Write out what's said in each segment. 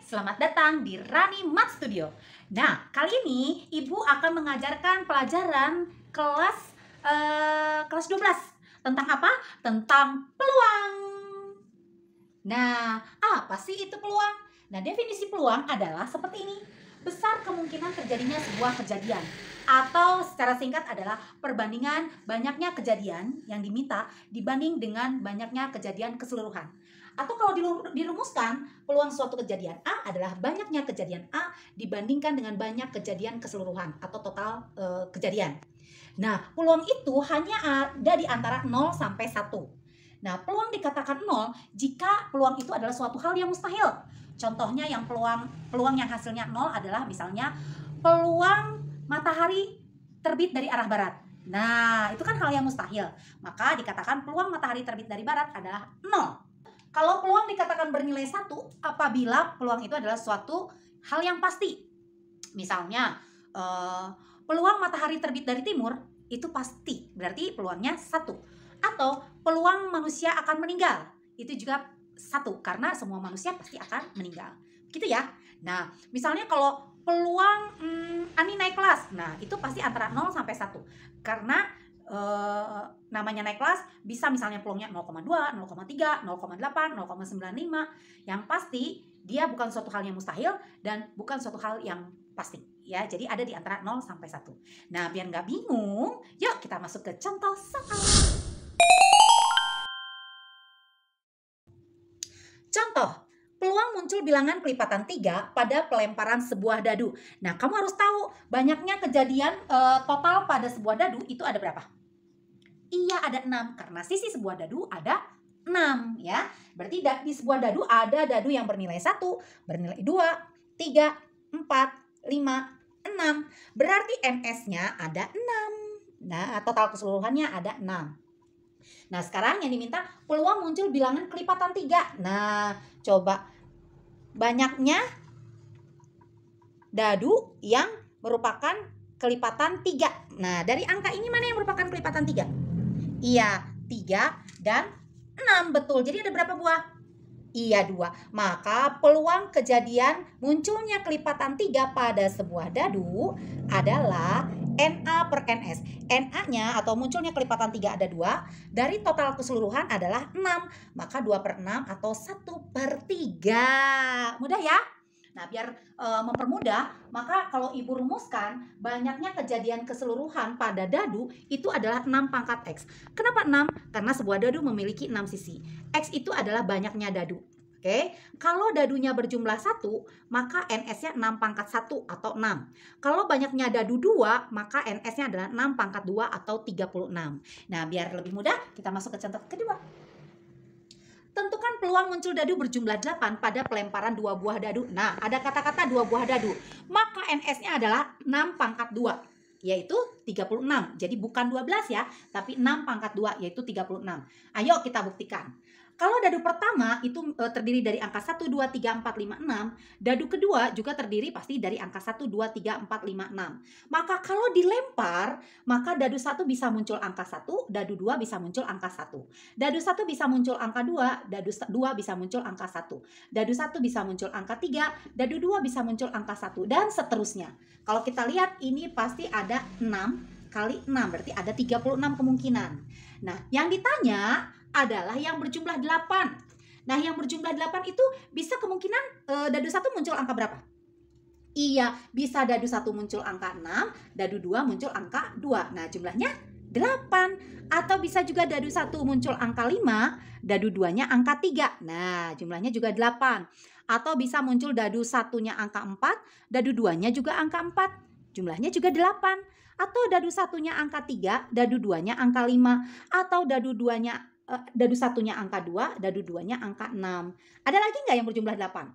Selamat datang di Rani Math Studio. Nah, kali ini Ibu akan mengajarkan pelajaran kelas 12. Tentang apa? Tentang peluang. Nah, apa sih itu peluang? Nah, definisi peluang adalah seperti ini. Besar kemungkinan terjadinya sebuah kejadian. Atau secara singkat adalah perbandingan banyaknya kejadian yang diminta dibanding dengan banyaknya kejadian keseluruhan. Atau kalau dirumuskan, peluang suatu kejadian A adalah banyaknya kejadian A dibandingkan dengan banyak kejadian keseluruhan atau total kejadian. Nah, peluang itu hanya ada di antara 0 sampai 1. Nah, peluang dikatakan 0 jika peluang itu adalah suatu hal yang mustahil. Contohnya yang peluang yang hasilnya 0 adalah misalnya peluang matahari terbit dari arah barat. Nah, itu kan hal yang mustahil. Maka dikatakan peluang matahari terbit dari barat adalah 0. Kalau peluang dikatakan bernilai 1 apabila peluang itu adalah suatu hal yang pasti. Misalnya, peluang matahari terbit dari timur itu pasti, berarti peluangnya 1. Atau peluang manusia akan meninggal, itu juga 1, karena semua manusia pasti akan meninggal. Gitu ya. Nah, misalnya kalau peluang Ani naik kelas, nah itu pasti antara 0 sampai 1. Karena namanya naik kelas bisa misalnya peluangnya 0,2, 0,3, 0,8, 0,95. Yang pasti dia bukan suatu hal yang mustahil dan bukan suatu hal yang pasti ya. Jadi ada di antara 0 sampai 1. Nah, biar nggak bingung, yuk kita masuk ke contoh soal. Contoh, peluang muncul bilangan kelipatan 3 pada pelemparan sebuah dadu. Nah, kamu harus tahu banyaknya kejadian total pada sebuah dadu itu ada berapa? Iya, ada 6 karena sisi sebuah dadu ada 6 ya. Berarti di sebuah dadu ada dadu yang bernilai 1, bernilai 2, 3, 4, 5, 6. Berarti NS-nya ada 6. Nah, total keseluruhannya ada 6. Nah, sekarang yang diminta peluang muncul bilangan kelipatan 3. Nah, coba banyaknya dadu yang merupakan kelipatan 3. Nah, dari angka ini mana yang merupakan kelipatan 3? Iya, 3 dan 6, betul. Jadi ada berapa buah? Iya, 2. Maka peluang kejadian munculnya kelipatan 3 pada sebuah dadu adalah NA per NS. NA-nya atau munculnya kelipatan 3 ada 2. Dari total keseluruhan adalah 6. Maka 2 per 6 atau 1 per 3. Mudah ya? Nah, biar mempermudah, maka kalau Ibu rumuskan banyaknya kejadian keseluruhan pada dadu itu adalah 6 pangkat X. Kenapa 6? Karena sebuah dadu memiliki 6 sisi. X itu adalah banyaknya dadu. Oke, kalau dadunya berjumlah 1, maka NS-nya 6 pangkat 1 atau 6. Kalau banyaknya dadu 2, maka NS-nya adalah 6 pangkat 2 atau 36. Nah, biar lebih mudah, kita masuk ke contoh kedua. Tentukan peluang muncul dadu berjumlah 8 pada pelemparan 2 buah dadu. Nah, ada kata-kata 2 buah dadu. Maka NS-nya adalah 6 pangkat 2, yaitu 36. Jadi bukan 12 ya, tapi 6 pangkat 2, yaitu 36. Ayo kita buktikan. Kalau dadu pertama itu terdiri dari angka 1, 2, 3, 4, 5, 6. Dadu kedua juga terdiri pasti dari angka 1, 2, 3, 4, 5, 6. Maka kalau dilempar, maka dadu 1 bisa muncul angka 1, dadu 2 bisa muncul angka 1. Dadu 1 bisa muncul angka 2, dadu 2 bisa muncul angka 1. Dadu 1 bisa muncul angka 3, dadu 2 bisa muncul angka 1, dan seterusnya. Kalau kita lihat ini pasti ada 6 kali 6, berarti ada 36 kemungkinan. Nah, yang ditanya adalah yang berjumlah 8. Nah, yang berjumlah 8 itu bisa kemungkinan dadu 1 muncul angka berapa? Iya, bisa dadu 1 muncul angka 6, dadu 2 muncul angka 2. Nah, jumlahnya 8. Atau bisa juga dadu 1 muncul angka 5, dadu 2-nya angka 3. Nah, jumlahnya juga 8. Atau bisa muncul dadu 1-nya angka 4, dadu 2-nya juga angka 4. Jumlahnya juga 8. Atau dadu 1-nya angka 3, dadu 2-nya angka 5. Atau dadu 1-nya angka 2, dadu 2-nya angka 6. Ada lagi nggak yang berjumlah 8?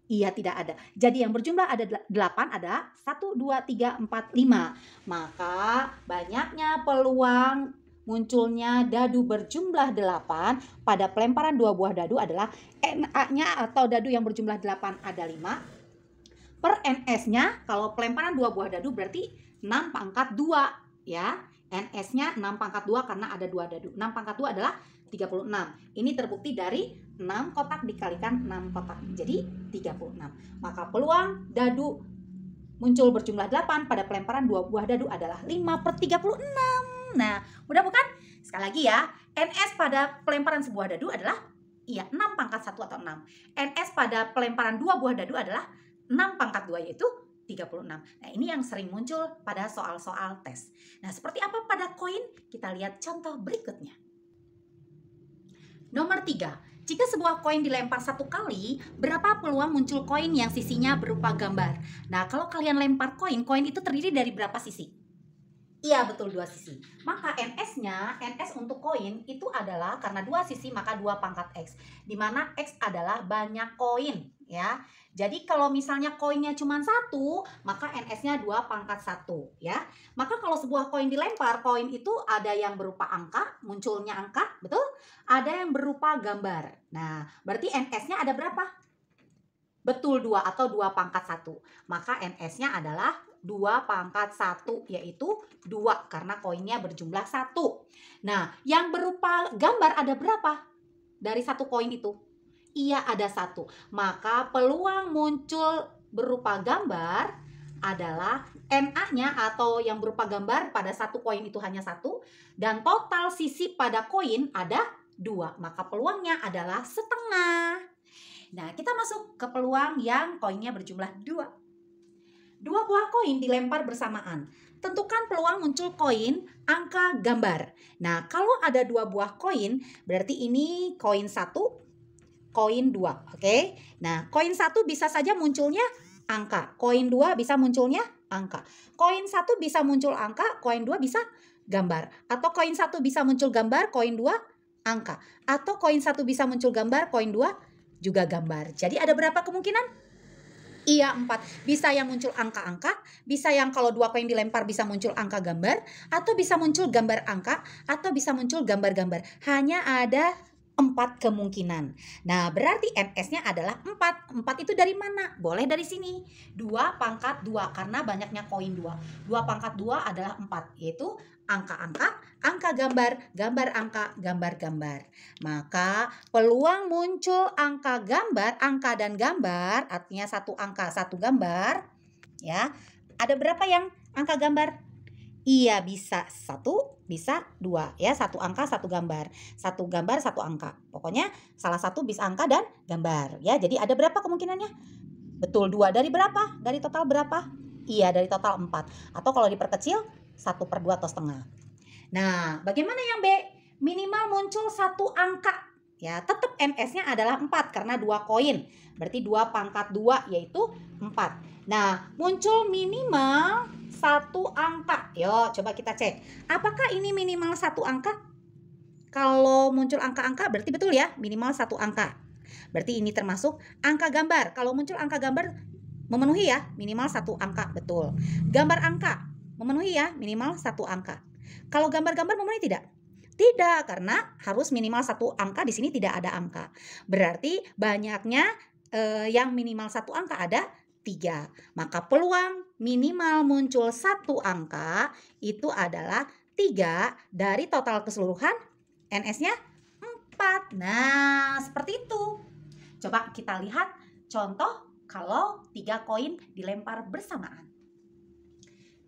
Iya, tidak ada. Jadi yang berjumlah ada 8 ada 1, 2, 3, 4, 5. Maka banyaknya peluang munculnya dadu berjumlah 8 pada pelemparan 2 buah dadu adalah NA-nya atau dadu yang berjumlah 8 ada 5. Per NS-nya kalau pelemparan 2 buah dadu berarti 6 pangkat 2 ya. NS-nya 6 pangkat 2 karena ada 2 dadu. 6 pangkat 2 adalah 36. Ini terbukti dari 6 kotak dikalikan 6 kotak. Jadi 36. Maka peluang dadu muncul berjumlah 8 pada pelemparan 2 buah dadu adalah 5/36. Nah, mudah bukan? Sekali lagi ya, NS pada pelemparan sebuah dadu adalah 6 pangkat 1 atau 6. NS pada pelemparan 2 buah dadu adalah 6 pangkat 2 yaitu 36. Nah, ini yang sering muncul pada soal-soal tes. Nah, seperti apa pada koin? Kita lihat contoh berikutnya. Nomor 3. Jika sebuah koin dilempar 1 kali, berapa peluang muncul koin yang sisinya berupa gambar? Nah, kalau kalian lempar koin itu terdiri dari berapa sisi? Iya, betul, 2 sisi. Maka NS untuk koin itu adalah karena 2 sisi maka 2 pangkat X. Di mana X adalah banyak koin, ya. Jadi kalau misalnya koinnya cuma 1, maka NS-nya 2 pangkat 1, ya. Maka kalau sebuah koin dilempar, koin itu ada yang berupa angka, munculnya angka, betul? Ada yang berupa gambar. Nah, berarti NS-nya ada berapa? Betul, 2 atau 2 pangkat 1. Maka NS-nya adalah 2 pangkat 1, yaitu 2 karena koinnya berjumlah 1. Nah, yang berupa gambar ada berapa dari 1 koin itu? Iya, ada 1. Maka peluang muncul berupa gambar adalah NA-nya atau yang berupa gambar pada 1 koin itu hanya 1 dan total sisi pada koin ada 2. Maka peluangnya adalah setengah. Nah, kita masuk ke peluang yang koinnya berjumlah 2. 2 buah koin dilempar bersamaan. Tentukan peluang muncul koin angka gambar. Nah, kalau ada 2 buah koin, berarti ini koin 1, koin 2. Oke? Nah, koin 1 bisa saja munculnya angka. Koin 2 bisa munculnya angka. Koin 1 bisa muncul angka, koin 2 bisa gambar. Atau koin 1 bisa muncul gambar, koin 2 angka. Atau koin 1 bisa muncul gambar, koin 2 juga gambar. Jadi ada berapa kemungkinan? Iya, 4. Bisa yang muncul angka-angka, bisa yang kalau 2 koin dilempar bisa muncul angka gambar, atau bisa muncul gambar angka, atau bisa muncul gambar-gambar. Hanya ada 4 kemungkinan. Nah, berarti NS-nya adalah 4. 4 itu dari mana? Boleh dari sini. 2 pangkat 2 karena banyaknya koin 2. 2 pangkat 2 adalah 4, yaitu angka-angka, angka gambar, gambar angka, gambar-gambar. Maka peluang muncul angka gambar, angka dan gambar, artinya 1 angka, 1 gambar, ya. Ada berapa yang angka gambar? Iya, bisa 1, bisa 2, ya. 1 angka, 1 gambar. 1 gambar, 1 angka. Pokoknya salah satu bisa angka dan gambar, ya. Jadi ada berapa kemungkinannya? Betul, 2 dari berapa? Dari total berapa? Iya, dari total 4. Atau kalau diperkecil 1/2 atau setengah. Nah, bagaimana yang B? Minimal muncul 1 angka. Ya, tetap NS-nya adalah 4 karena 2 koin. Berarti 2 pangkat 2 yaitu 4. Nah, muncul minimal 1 angka. Yuk, coba kita cek. Apakah ini minimal 1 angka? Kalau muncul angka-angka berarti betul ya, minimal 1 angka. Berarti ini termasuk angka gambar. Kalau muncul angka gambar memenuhi ya, minimal 1 angka, betul. Gambar angka memenuhi ya, minimal 1 angka. Kalau gambar-gambar memenuhi tidak? Tidak, karena harus minimal 1 angka, di sini tidak ada angka. Berarti banyaknya yang minimal 1 angka ada 3. Maka peluang minimal muncul 1 angka itu adalah 3 dari total keseluruhan NS-nya 4. Nah, seperti itu. Coba kita lihat contoh kalau 3 koin dilempar bersamaan.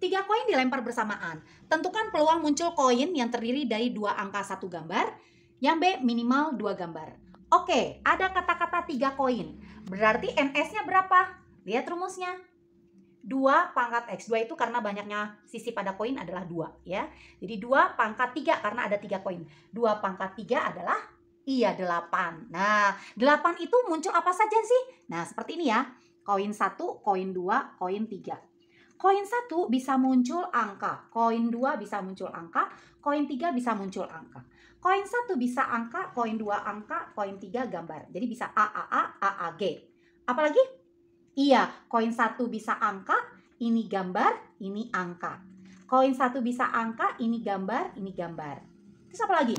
3 koin dilempar bersamaan. Tentukan peluang muncul koin yang terdiri dari 2 angka 1 gambar, yang B minimal 2 gambar. Oke, ada kata-kata 3 koin. Berarti NS-nya berapa? Lihat rumusnya. 2 pangkat X. 2 itu karena banyaknya sisi pada koin adalah 2, ya. Jadi 2 pangkat 3 karena ada 3 koin. 2 pangkat 3 adalah 8. Nah, 8 itu muncul apa saja sih? Nah, seperti ini ya. Koin 1, koin 2, koin 3. Koin 1 bisa muncul angka, koin 2 bisa muncul angka, koin 3 bisa muncul angka. Koin 1 bisa angka, koin 2 angka, koin 3 gambar. Jadi bisa AAG. Apalagi? Iya, koin 1 bisa angka, ini gambar, ini angka. Koin 1 bisa angka, ini gambar, ini gambar. Terus apa lagi?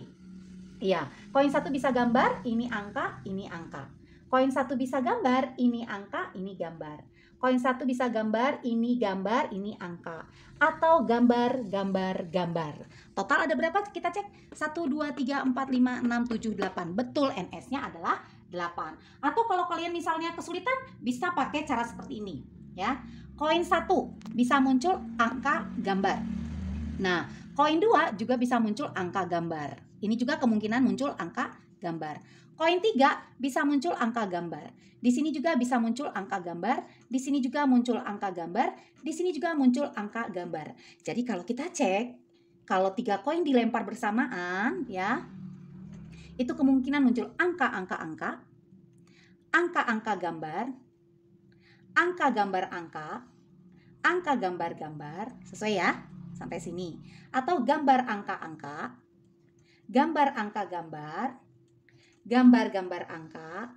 Iya, koin 1 bisa gambar, ini angka, ini angka. Koin 1 bisa gambar, ini angka, ini gambar. Koin 1 bisa gambar, ini angka. Atau gambar. Total ada berapa? Kita cek. 1, 2, 3, 4, 5, 6, 7, 8. Betul, NS-nya adalah 8. Atau kalau kalian misalnya kesulitan, bisa pakai cara seperti ini. Ya, koin 1 bisa muncul angka gambar. Nah, koin 2 juga bisa muncul angka gambar. Ini juga kemungkinan muncul angka gambar. Koin 3 bisa muncul angka gambar. Di sini juga bisa muncul angka gambar. Di sini juga muncul angka gambar. Di sini juga muncul angka gambar. Jadi kalau kita cek, kalau 3 koin dilempar bersamaan, ya, itu kemungkinan muncul angka-angka-angka, angka-angka gambar, angka gambar-angka, angka gambar-gambar. Sesuai ya? Sampai sini. Atau gambar angka-angka, gambar angka-gambar, gambar-gambar angka,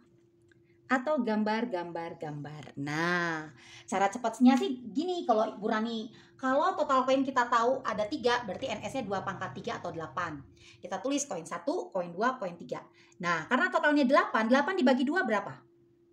atau gambar-gambar-gambar. Nah, cara cepatnya sih gini kalau Ibu Rani. Kalau total koin kita tahu ada 3, berarti NS-nya 2 pangkat 3 atau 8. Kita tulis koin 1, koin 2, koin 3. Nah, karena totalnya 8, 8 dibagi 2 berapa?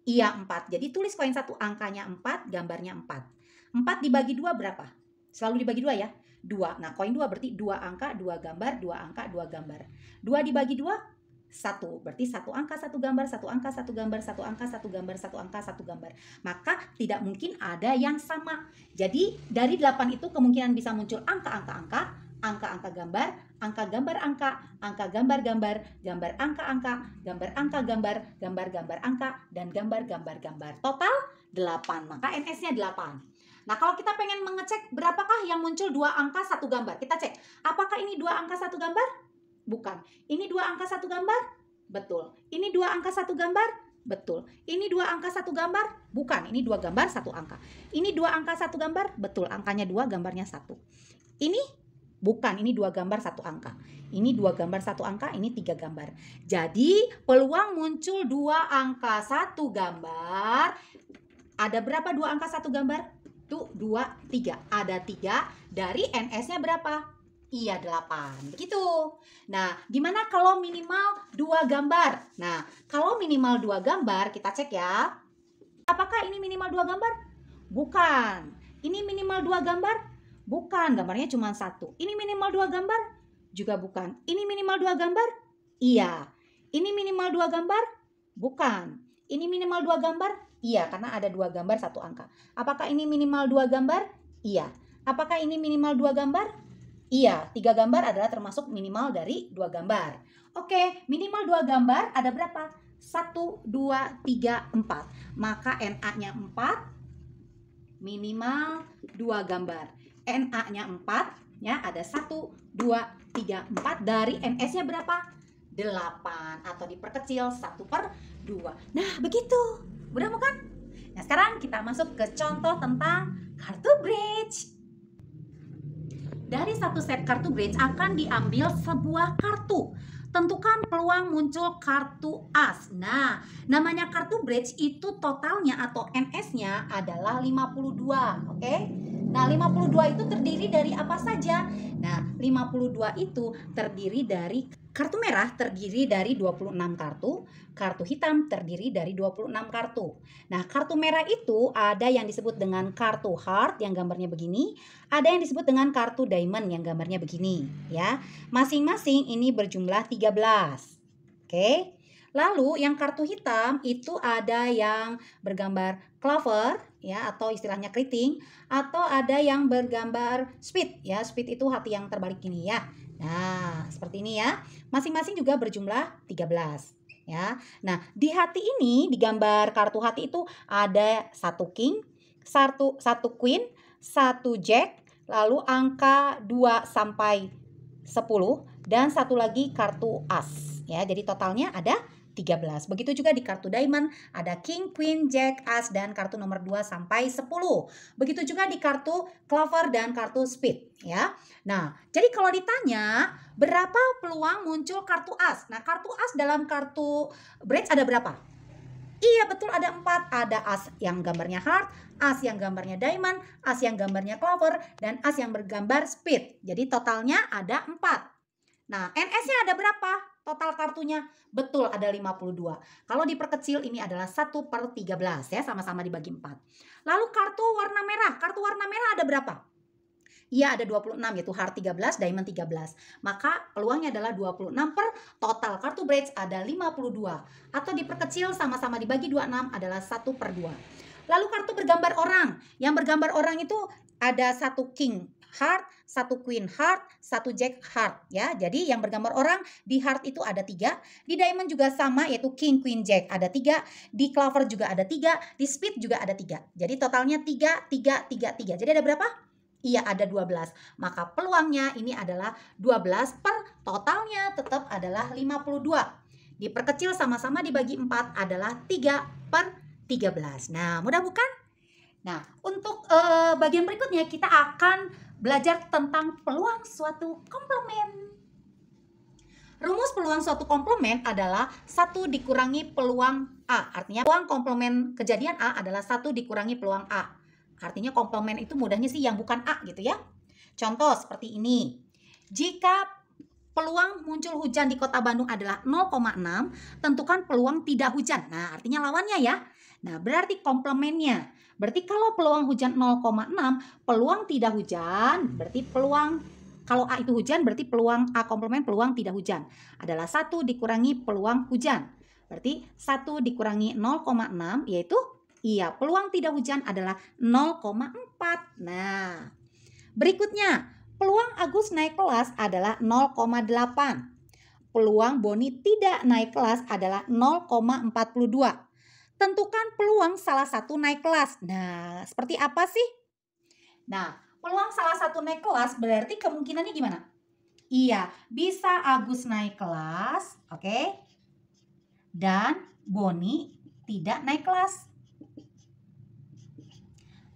Iya, 4. Jadi tulis koin 1 angkanya 4, gambarnya 4. 4 dibagi 2 berapa? Selalu dibagi 2 ya. 2. Nah, koin 2 berarti 2 angka, 2 gambar, 2 angka, 2 gambar. 2 dibagi 2 1, berarti 1 angka 1 gambar, 1 angka 1 gambar, 1 angka 1 gambar, 1 angka 1 gambar. Maka tidak mungkin ada yang sama. Jadi dari 8 itu kemungkinan bisa muncul angka-angka-angka, angka-angka gambar, angka gambar angka, angka gambar gambar, gambar angka-angka, gambar angka gambar, gambar gambar angka, dan gambar gambar gambar. Total 8, maka NS-nya 8. Nah, kalau kita pengen mengecek berapakah yang muncul 2 angka 1 gambar, kita cek. Apakah ini 2 angka 1 gambar? Bukan. Ini 2 angka 1 gambar? Betul. Ini 2 angka 1 gambar? Betul. Ini 2 angka 1 gambar? Bukan. Ini 2 gambar 1 angka. Ini 2 angka 1 gambar? Betul. Angkanya 2, gambarnya 1. Ini bukan. Ini 2 gambar 1 angka. Ini 2 gambar 1 angka. Ini 3 gambar. Jadi peluang muncul 2 angka 1 gambar. Ada berapa 2 angka 1 gambar? Tuh 2, 3. Ada 3. Dari NS-nya berapa? Iya, 8. Begitu. Nah, gimana kalau minimal 2 gambar? Nah, kalau minimal 2 gambar, kita cek ya. Apakah ini minimal 2 gambar? Bukan. Ini minimal 2 gambar? Bukan. Gambarnya cuma 1. Ini minimal 2 gambar? Juga bukan. Ini minimal 2 gambar? Iya. Ini minimal 2 gambar? Bukan. Ini minimal 2 gambar? Iya, karena ada 2 gambar 1 angka. Apakah ini minimal 2 gambar? Iya. Apakah ini minimal 2 gambar? Iya, 3 gambar adalah termasuk minimal dari 2 gambar. Oke, minimal 2 gambar ada berapa? 1, 2, 3, 4. Maka NA-nya 4, minimal 2 gambar. NA-nya 4, ya ada 1, 2, 3, 4. Dari NS-nya berapa? 8, atau diperkecil 1/2. Nah, begitu. Mudah bukan? Nah, sekarang kita masuk ke contoh tentang kartu bridge. Dari satu set kartu bridge akan diambil sebuah kartu. Tentukan peluang muncul kartu as. Nah, namanya kartu bridge itu totalnya atau NS-nya adalah 52, oke? Nah, 52 itu terdiri dari apa saja? Nah, 52 itu terdiri dari kartu merah terdiri dari 26 kartu, kartu hitam terdiri dari 26 kartu. Nah, kartu merah itu ada yang disebut dengan kartu heart yang gambarnya begini, ada yang disebut dengan kartu diamond yang gambarnya begini, ya. Masing-masing ini berjumlah 13. Oke. Lalu yang kartu hitam itu ada yang bergambar clover ya atau istilahnya keriting, atau ada yang bergambar speed ya. Speed itu hati yang terbalik ini ya. Nah, seperti ini ya. Masing-masing juga berjumlah 13 ya. Nah, di hati ini di gambar kartu hati itu ada 1 king, satu queen, 1 jack, lalu angka 2 sampai 10 dan satu lagi kartu as ya. Jadi totalnya ada 13. Begitu juga di kartu diamond ada king, queen, jack, as dan kartu nomor 2 sampai 10. Begitu juga di kartu clover dan kartu speed ya. Nah, jadi kalau ditanya berapa peluang muncul kartu as? Nah, kartu as dalam kartu bridge ada berapa? Iya, betul ada 4. Ada as yang gambarnya heart, as yang gambarnya diamond, as yang gambarnya clover, dan as yang bergambar speed. Jadi totalnya ada 4. Nah, NS-nya ada berapa? total kartunya? Betul, ada 52. Kalau diperkecil ini adalah 1/13 ya, sama-sama dibagi 4. Lalu kartu warna merah ada berapa? Iya, ada 26, yaitu heart 13, diamond 13. Maka peluangnya adalah 26 per total kartu bridge ada 52. Atau diperkecil sama-sama dibagi 26 adalah 1/2. Lalu kartu bergambar orang. Yang bergambar orang itu ada 1 king heart, 1 queen heart, 1 jack heart ya. Jadi yang bergambar orang di heart itu ada 3, di diamond juga sama yaitu king, queen, jack ada 3, di clover juga ada 3, di speed juga ada 3. Jadi totalnya 3, 3, 3, 3. Jadi ada berapa? Iya, ada 12. Maka peluangnya ini adalah 12 per totalnya tetap adalah 52. Diperkecil sama-sama dibagi 4 adalah 3/13. Nah, mudah bukan? Nah, untuk bagian berikutnya kita akan belajar tentang peluang suatu komplement. Rumus peluang suatu komplement adalah 1 dikurangi peluang A. Artinya peluang komplement kejadian A adalah 1 dikurangi peluang A. Artinya komplement itu mudahnya sih yang bukan A gitu ya. Contoh seperti ini. Jika peluang muncul hujan di Kota Bandung adalah 0,6, tentukan peluang tidak hujan. Nah, artinya lawannya ya. Nah, berarti komplemennya. Berarti kalau peluang hujan 0,6, peluang tidak hujan, berarti peluang kalau A itu hujan, berarti peluang A komplement peluang tidak hujan adalah 1 dikurangi peluang hujan. Berarti 1 dikurangi 0,6 yaitu iya, peluang tidak hujan adalah 0,4. Nah, berikutnya, peluang Agus naik kelas adalah 0,8. Peluang Boni tidak naik kelas adalah 0,42. Tentukan peluang salah satu naik kelas. Nah, seperti apa sih? Nah, peluang salah satu naik kelas berarti kemungkinannya gimana? Iya, bisa Agus naik kelas, oke? Dan Boni tidak naik kelas.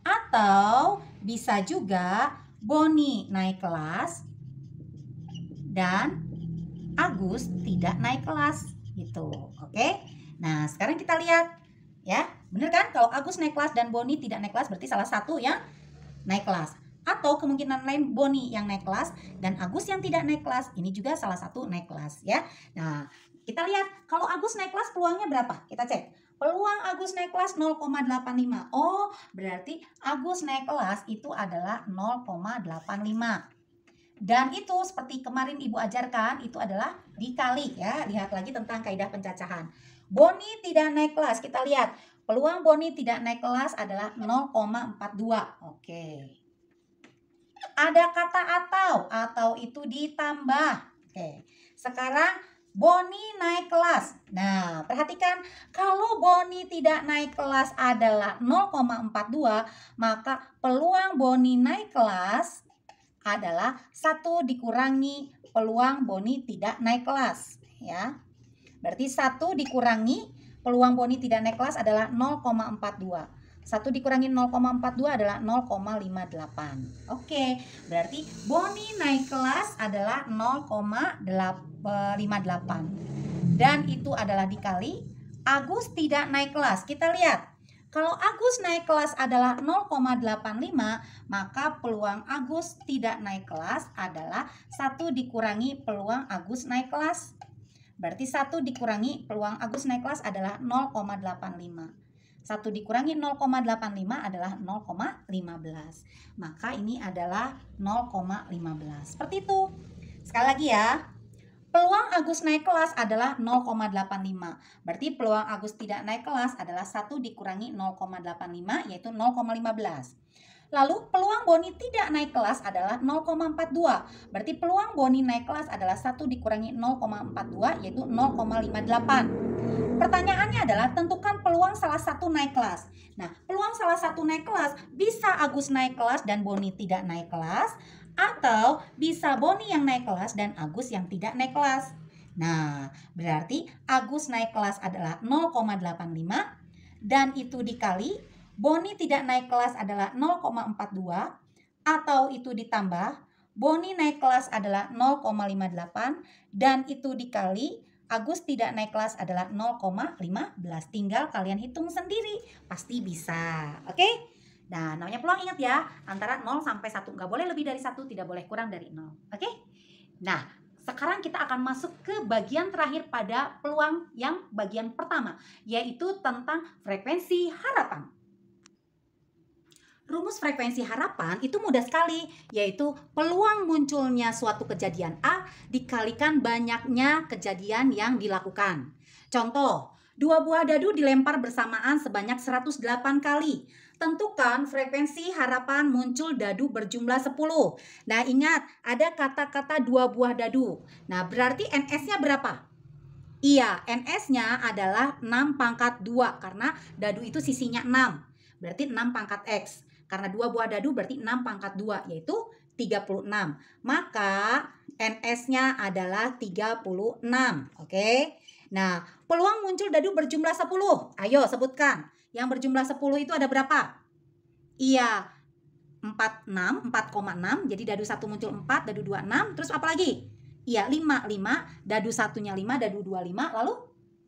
Atau bisa juga Boni naik kelas dan Agus tidak naik kelas gitu. Oke. Nah, sekarang kita lihat ya. Bener kan? Kalau Agus naik kelas dan Boni tidak naik kelas berarti salah satu yang naik kelas. Atau kemungkinan lain Boni yang naik kelas dan Agus yang tidak naik kelas. Ini juga salah satu naik kelas ya. Nah, kita lihat kalau Agus naik kelas peluangnya berapa? Kita cek. Peluang Agus naik kelas 0,85. Oh, berarti Agus naik kelas itu adalah 0,85. Dan itu seperti kemarin Ibu ajarkan, itu adalah dikali ya. Lihat lagi tentang kaidah pencacahan. Boni tidak naik kelas. Kita lihat, peluang Boni tidak naik kelas adalah 0,42. Oke. Ada kata atau itu ditambah. Oke. Sekarang Boni naik kelas. Nah, perhatikan kalau Boni tidak naik kelas adalah 0,42, maka peluang Boni naik kelas adalah 1 dikurangi peluang Boni tidak naik kelas, ya. Berarti 1 dikurangi peluang Boni tidak naik kelas adalah 0,42. 1 dikurangi 0,42 adalah 0,58. Oke, berarti Boni naik kelas adalah 0,58. Dan itu adalah dikali Agus tidak naik kelas. Kita lihat, kalau Agus naik kelas adalah 0,85, maka peluang Agus tidak naik kelas adalah 1 dikurangi peluang Agus naik kelas. Berarti 1 dikurangi peluang Agus naik kelas adalah 0,85. 1 dikurangi 0,85 adalah 0,15. Maka ini adalah 0,15. Seperti itu. Sekali lagi ya. Peluang Agus naik kelas adalah 0,85. Berarti peluang Agus tidak naik kelas adalah 1 dikurangi 0,85 yaitu 0,15. Lalu peluang Boni tidak naik kelas adalah 0,42. Berarti peluang Boni naik kelas adalah 1 dikurangi 0,42 yaitu 0,58. Pertanyaannya adalah tentukan peluang salah satu naik kelas. Nah, peluang salah satu naik kelas bisa Agus naik kelas dan Boni tidak naik kelas, atau bisa Boni yang naik kelas dan Agus yang tidak naik kelas. Nah, berarti Agus naik kelas adalah 0,85 dan itu dikali Boni tidak naik kelas adalah 0,42 atau itu ditambah Boni naik kelas adalah 0,58 dan itu dikali Agus tidak naik kelas adalah 0,15. Tinggal kalian hitung sendiri, pasti bisa. Oke? Nah, namanya peluang ingat ya, antara 0 sampai 1. Nggak boleh lebih dari 1, tidak boleh kurang dari 0. Oke? Nah, Sekarang kita akan masuk ke bagian terakhir pada peluang yang bagian pertama, yaitu tentang frekuensi harapan. Rumus frekuensi harapan itu mudah sekali, yaitu peluang munculnya suatu kejadian A dikalikan banyaknya kejadian yang dilakukan. Contoh, 2 buah dadu dilempar bersamaan sebanyak 108 kali. Tentukan frekuensi harapan muncul dadu berjumlah 10. Nah, ingat, ada kata-kata 2 buah dadu. Nah, berarti NS-nya berapa? Iya, NS-nya adalah 6 pangkat 2, karena dadu itu sisinya 6. Berarti 6 pangkat X. Karena 2 buah dadu berarti 6 pangkat 2, yaitu 36. Maka NS-nya adalah 36. Oke. Nah, peluang muncul dadu berjumlah 10. Ayo sebutkan. Yang berjumlah 10 itu ada berapa? Iya, 4,6. Jadi dadu 1 muncul 4, dadu 2 6. Terus apa lagi? Iya, 5. Dadu 1-nya 5, dadu 2 5. Lalu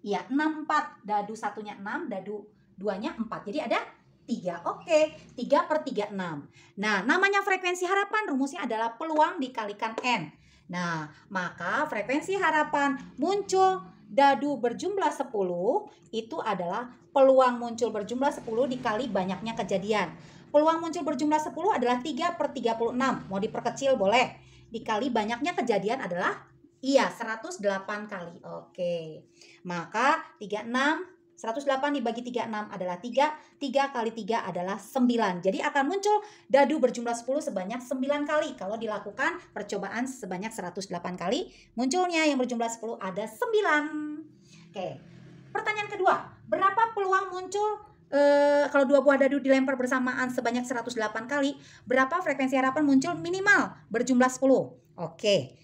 iya, 6 4. Dadu 1-nya 6, dadu 2-nya 4. Jadi ada 3. Oke, 3/36. Nah, namanya frekuensi harapan, rumusnya adalah peluang dikalikan N. Nah, maka frekuensi harapan muncul dadu berjumlah 10 itu adalah peluang muncul berjumlah 10 dikali banyaknya kejadian. Peluang muncul berjumlah 10 adalah 3/36. Mau diperkecil boleh. Dikali banyaknya kejadian adalah 108 kali. Oke. Maka 108 dibagi 36 adalah 3. 3 kali 3 adalah 9. Jadi akan muncul dadu berjumlah 10 sebanyak 9 kali. Kalau dilakukan percobaan sebanyak 108 kali, munculnya yang berjumlah 10 ada 9. Oke. Pertanyaan kedua, berapa peluang muncul kalau 2 buah dadu dilempar bersamaan sebanyak 108 kali, berapa frekuensi harapan muncul minimal berjumlah 10? Oke.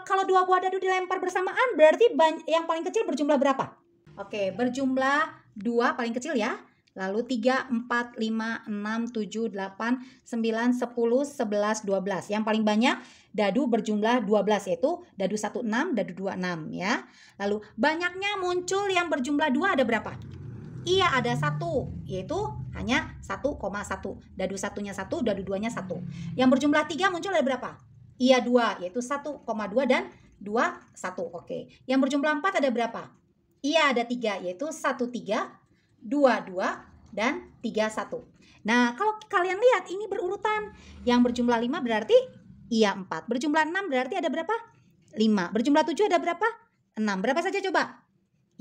Kalau 2 buah dadu dilempar bersamaan berarti yang paling kecil berjumlah berapa? Oke, berjumlah 2 paling kecil ya. Lalu 3, 4, 5, 6, 7, 8, 9, 10, 11, 12. Yang paling banyak dadu berjumlah 12, yaitu dadu 1 6, dadu 2 6 ya. Lalu banyaknya muncul yang berjumlah 2 ada berapa? Iya, ada 1, yaitu hanya 1,1. Dadu 1-nya 1, dadu 2-nya 1. Yang berjumlah 3 muncul ada berapa? Iya, 2, yaitu 1,2 dan 2, 1. Oke. Yang berjumlah 4 ada berapa? Iya, ada 3, yaitu 1, 3, 2, 2, dan 3, 1. Nah, kalau kalian lihat ini berurutan. Yang berjumlah 5 berarti iya 4. Berjumlah 6 berarti ada berapa? 5. Berjumlah 7 ada berapa? 6. Berapa saja coba?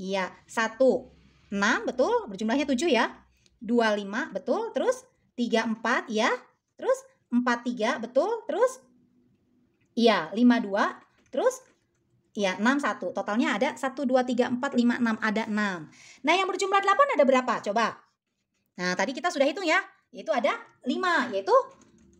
Iya, 1, 6, betul. Berjumlahnya 7 ya. 2, 5, betul. Terus 3, 4, ya. Terus 4, 3, betul. Terus iya, 5, 2. Terus iya, 6, 1. Totalnya ada 1, 2, 3, 4, 5, 6. Ada 6. Nah, yang berjumlah 8 ada berapa? Coba. Nah, tadi kita sudah hitung ya. Yaitu ada 5. Yaitu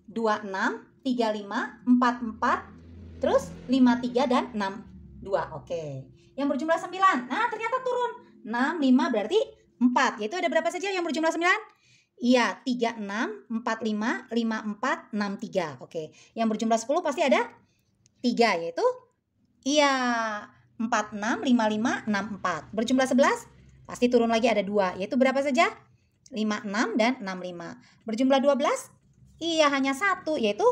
2, 6, 3, 5, 4, 4. Terus 5, 3, dan 6, 2. Oke. Yang berjumlah 9. Nah, ternyata turun. 6, 5 berarti 4. Yaitu ada berapa saja yang berjumlah 9? Iya, 3, 6, 4, 5, 5, 4, 6, 3. Oke. Yang berjumlah 10 pasti ada 3, yaitu iya, 4, 6, 5, 5, 6, 4. Berjumlah 11, pasti turun lagi ada 2. Yaitu berapa saja? 5, 6, dan 6, 5. Berjumlah 12, iya hanya 1, yaitu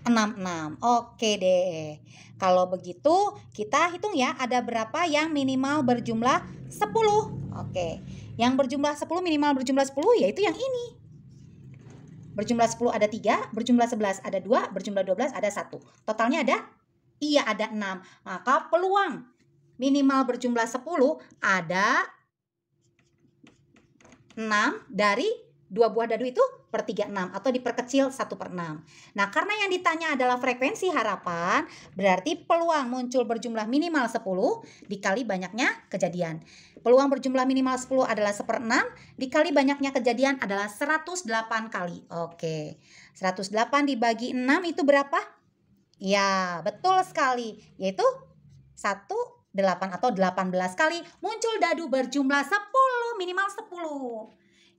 6, 6. Oke deh. Kalau begitu, kita hitung ya, ada berapa yang minimal berjumlah 10. Oke. Yang berjumlah 10, minimal berjumlah 10, yaitu yang ini. Berjumlah 10 ada 3, berjumlah 11 ada 2, berjumlah 12 ada 1. Totalnya ada? Iya, ada 6. Maka peluang minimal berjumlah 10 ada 6 dari 2 buah dadu itu per 36 atau diperkecil 1/6. Nah, karena yang ditanya adalah frekuensi harapan, berarti peluang muncul berjumlah minimal 10 dikali banyaknya kejadian. Peluang berjumlah minimal 10 adalah 1/6 dikali banyaknya kejadian adalah 108 kali. Oke. 108 dibagi 6 itu berapa? Ya, betul sekali, yaitu 8 atau 18 kali muncul dadu berjumlah 10, minimal 10.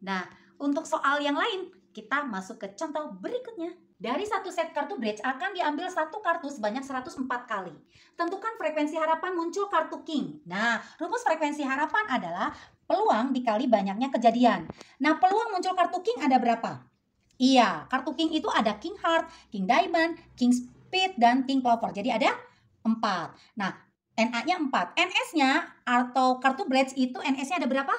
Nah, untuk soal yang lain, kita masuk ke contoh berikutnya. Dari satu set kartu bridge akan diambil satu kartu sebanyak 104 kali. Tentukan frekuensi harapan muncul kartu king. Nah, rumus frekuensi harapan adalah peluang dikali banyaknya kejadian. Nah, peluang muncul kartu king ada berapa? Iya, kartu king itu ada king heart, king diamond, king speed, dan king clover. Jadi ada 4. Nah, NA-nya 4. NS-nya atau kartu Brads itu NS-nya ada berapa?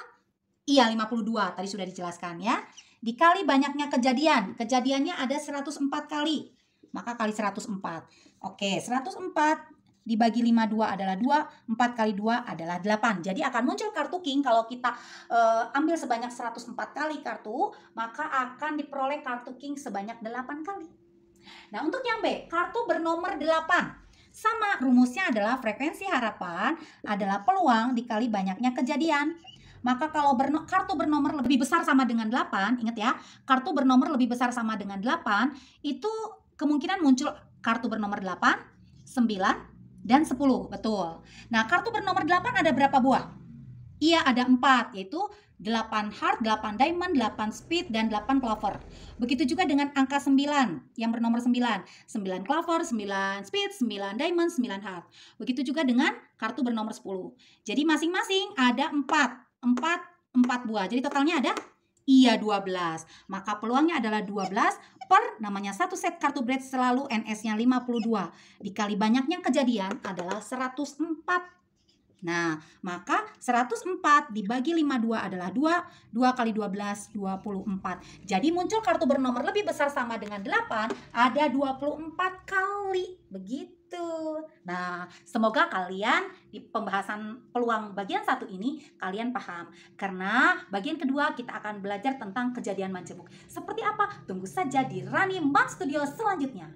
Iya, 52. Tadi sudah dijelaskan ya. Dikali banyaknya kejadian. Kejadiannya ada 104 kali. Maka kali 104. Oke, 104 dibagi 52 adalah 2, 4 kali 2 adalah 8. Jadi akan muncul kartu king kalau kita ambil sebanyak 104 kali kartu, maka akan diperoleh kartu king sebanyak 8 kali. Nah, untuk yang B, kartu bernomor 8. Sama, rumusnya adalah frekuensi harapan adalah peluang dikali banyaknya kejadian. Maka kalau kartu bernomor lebih besar sama dengan 8, ingat ya, kartu bernomor lebih besar sama dengan 8, itu kemungkinan muncul kartu bernomor 8, 9, dan 10, betul. Nah, kartu bernomor 8 ada berapa buah? Iya, ada 4, yaitu 8 heart, 8 diamond, 8 speed, dan 8 clover. Begitu juga dengan angka 9 yang bernomor 9. 9 clover, 9 speed, 9 diamond, 9 heart. Begitu juga dengan kartu bernomor 10. Jadi masing-masing ada 4 buah. Jadi totalnya ada 12. Maka peluangnya adalah 12 per namanya satu set kartu Brads selalu NS-nya 52. Dikali banyaknya kejadian adalah 104. Nah, maka 104 dibagi 52 adalah 2. 2 kali 12, 24. Jadi muncul kartu bernomor lebih besar sama dengan 8, ada 24 kali. Begitu. Nah, semoga kalian di pembahasan peluang bagian 1 ini kalian paham. Karena bagian kedua kita akan belajar tentang kejadian majemuk. Seperti apa? Tunggu saja di Rani Mom Studio selanjutnya.